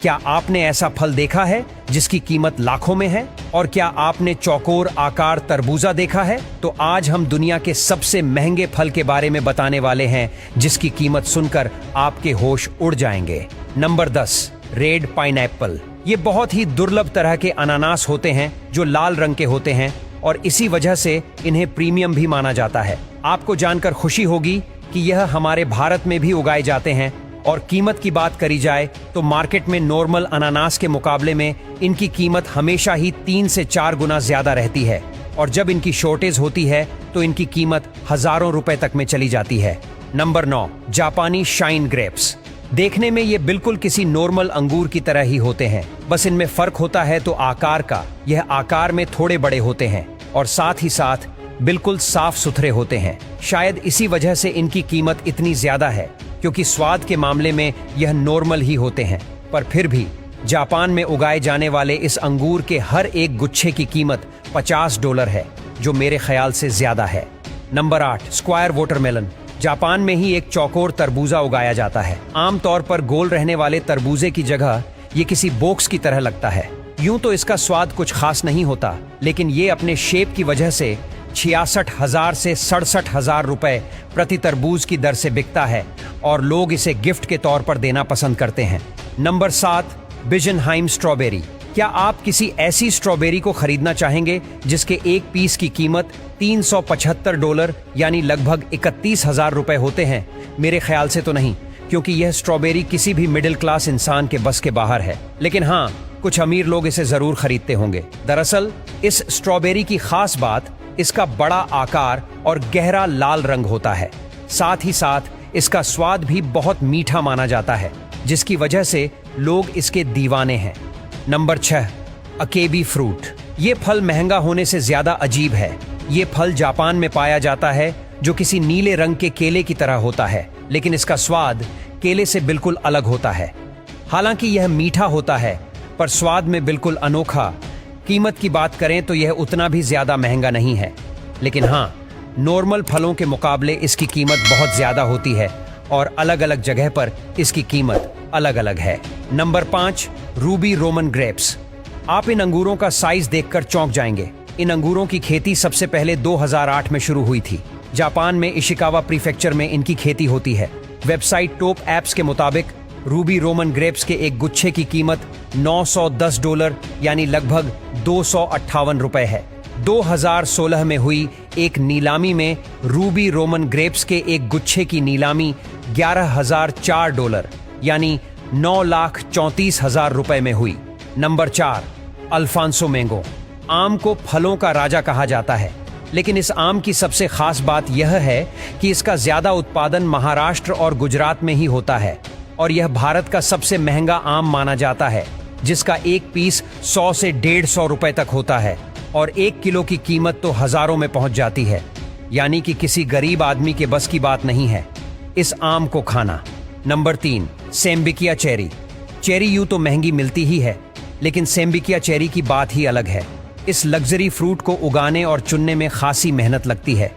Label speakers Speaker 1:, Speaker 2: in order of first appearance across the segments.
Speaker 1: क्या आपने ऐसा फल देखा है जिसकी कीमत लाखों में है? और क्या आपने चौकोर आकार तरबूजा देखा है? तो आज हम दुनिया के सबसे महंगे फल के बारे में बताने वाले हैं जिसकी कीमत सुनकर आपके होश उड़ जाएंगे। Number 10, red pineapple. ये बहुत ही दुर्लभ तरह के अनानास होते हैं जो लाल रंग के होते हैं और इसी वजह से इन्हें प्रीमियम भी माना जाता है। आपको जानकर खुशी होगी कि यह हमारे भारत में भी उगाए जाते हैं और कीमत की बात करी जाए तो मार्केट में नॉर्मल अनानास के मुकाबले में इनकी कीमत हमेशा ही 3 से 4 गुना ज्यादा रहती है और जब इनकी शॉर्टेज होती है तो इनकी कीमत हजारों रुपए तक में चली जाती है। नंबर 9, जापानी शाइन ग्रेप्स। देखने में ये बिल्कुल किसी नॉर्मल अंगूर की तरह ही होते हैं, बस इनमें फर्क होता है तो आकार का। यह आकार में थोड़े बड़े होते हैं और साथ ही साथ बिल्कुल साफ सुथरे होते हैं। शायद इसी वजह से इनकी कीमत इतनी ज्यादा है क्योंकि स्वाद के मामले में यह नॉर्मल ही होते हैं। पर फिर भी जापान में उगाए जाने वाले इस अंगूर के हर एक गुच्छे की कीमत $50 है, जो मेरे ख्याल से ज्यादा है। Number 8, square watermelon. जापान में ही एक चौकोर तरबूजा उगाया जाता है। आमतौर पर गोल रहने वाले तरबूजे की जगह ये किसी बॉक्स की तरह लगता है। यूं तो इसका स्वाद कुछ खास नहीं होता, लेकिन ये अपने शेप की वजह से 66,000 से 67,000 रुपए प्रति तरबूज की दर से बिकता है और लोग इसे गिफ्ट के तौर पर देना पसंद करते हैं। नंबर 7, बिजनहाइम स्ट्रॉबेरी। क्या आप किसी ऐसी स्ट्रॉबेरी को खरीदना चाहेंगे जिसके एक पीस की कीमत $375 यानी लगभग 31,000 रुपए होते हैं? मेरे ख्याल से तो नहीं, क्योंकि यह स्ट्रॉबेरी किसी भी मिडिल क्लास इंसान के बस के बाहर है। लेकिन हाँ, कुछ अमीर लोग इसे जरूर खरीदते होंगे। दरअसल इस स्ट्रॉबेरी की खास बात इसका बड़ा आकार और गहरा लाल रंग होता है। साथ ही साथ इसका स्वाद भी बहुत मीठा माना जाता है, जिसकी वजह से लोग इसके दीवाने हैं। नंबर 6, अकेबी फ्रूट। ये फल महंगा होने से ज्यादा अजीब है। ये फल जापान में पाया जाता है, जो किसी नीले रंग के केले की तरह होता है, लेकिन इसका स्वाद केले से बिल्कुल अलग होता है। हालांकि यह मीठा होता है, पर स्वाद में बिल्कुल अनोखा। कीमत की बात करें तो यह उतना भी ज्यादा महंगा नहीं है, लेकिन हाँ, नॉर्मल फलों के मुकाबले इसकी कीमत बहुत ज्यादा होती है और अलग अलग जगह पर इसकी कीमत अलग अलग है। Number 5, Ruby Roman grapes. आप इन अंगूरों का साइज देखकर चौंक जाएंगे। इन अंगूरों की खेती सबसे पहले 2008 में शुरू हुई थी। जापान में इशिकावा प्रीफेक्चर में इनकी खेती होती है। वेबसाइट टॉप एप्स के मुताबिक रूबी रोमन ग्रेप्स के एक गुच्छे की कीमत $910 यानी लगभग 258 रुपए है। 2016 में हुई एक नीलामी में रूबी रोमन ग्रेप्स के एक गुच्छे की नीलामी $11,004 यानी 9,34,000 रुपए में हुई। Number 4, Alphonso mango. आम को फलों का राजा कहा जाता है, लेकिन इस आम की सबसे खास बात यह है कि इसका ज्यादा उत्पादन महाराष्ट्र और गुजरात में ही होता है और यह भारत का सबसे महंगा आम माना जाता है, जिसका एक पीस 100 से 150 रुपए तक होता है और 1 किलो की कीमत तो हजारों में पहुंच जाती है, यानी कि किसी गरीब आदमी के बस की बात नहीं है इस आम को खाना। Number 3, सेम्बिकिया cherry. चेरी यूं तो महंगी मिलती ही है, लेकिन सेम्बिकिया चेरी की बात ही अलग है। इस लग्जरी फ्रूट को उगाने और चुनने में खासी मेहनत लगती है।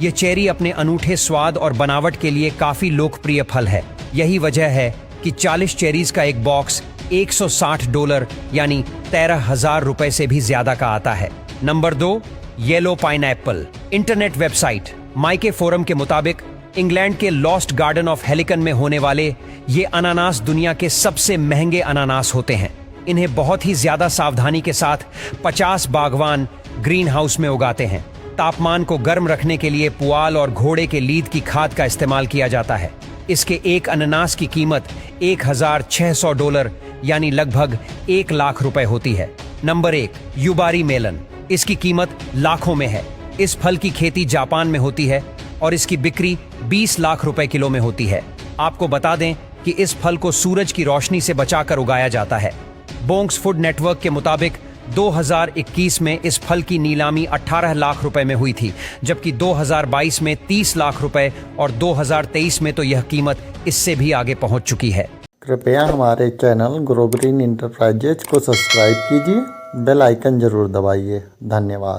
Speaker 1: ये चेरी अपने अनूठे स्वाद और बनावट के लिए काफी लोकप्रिय फल है। यही वजह है कि 40 चेरीज का एक बॉक्स $160 यानी 13,000 रुपए से भी ज्यादा का आता है। Number 2, yellow pineapple. Internet website माइके फोरम के मुताबिक इंग्लैंड के लॉस्ट गार्डन ऑफ हेलिकन में होने वाले ये अनानास दुनिया के सबसे महंगे अनानास होते हैं। इन्हें बहुत ही ज्यादा सावधानी के साथ 50 बागवान ग्रीन हाउस में उगाते हैं। तापमान को गर्म रखने के लिए पुआल और घोड़े के लीद की खाद का इस्तेमाल किया जाता है। इसके एक अनानास की कीमत $1,600 यानी लगभग 1 लाख रुपए होती है। Number 1, Yubari melon. इसकी कीमत लाखों में है। इस फल की खेती जापान में होती है और इसकी बिक्री 20 लाख रुपए किलो में होती है। आपको बता दें कि इस फल को सूरज की रोशनी से बचाकर उगाया जाता है। बोंग्स फूड नेटवर्क के मुताबिक 2021 में इस फल की नीलामी 18 लाख रुपए में हुई थी, जबकि 2022 में 30 लाख रुपए और 2023 में तो यह कीमत इससे भी आगे पहुंच चुकी है।
Speaker 2: कृपया हमारे चैनल ग्रो ग्रीन इंटरप्राइजेज को सब्सक्राइब कीजिए, बेल आइकन जरूर दबाइए। धन्यवाद।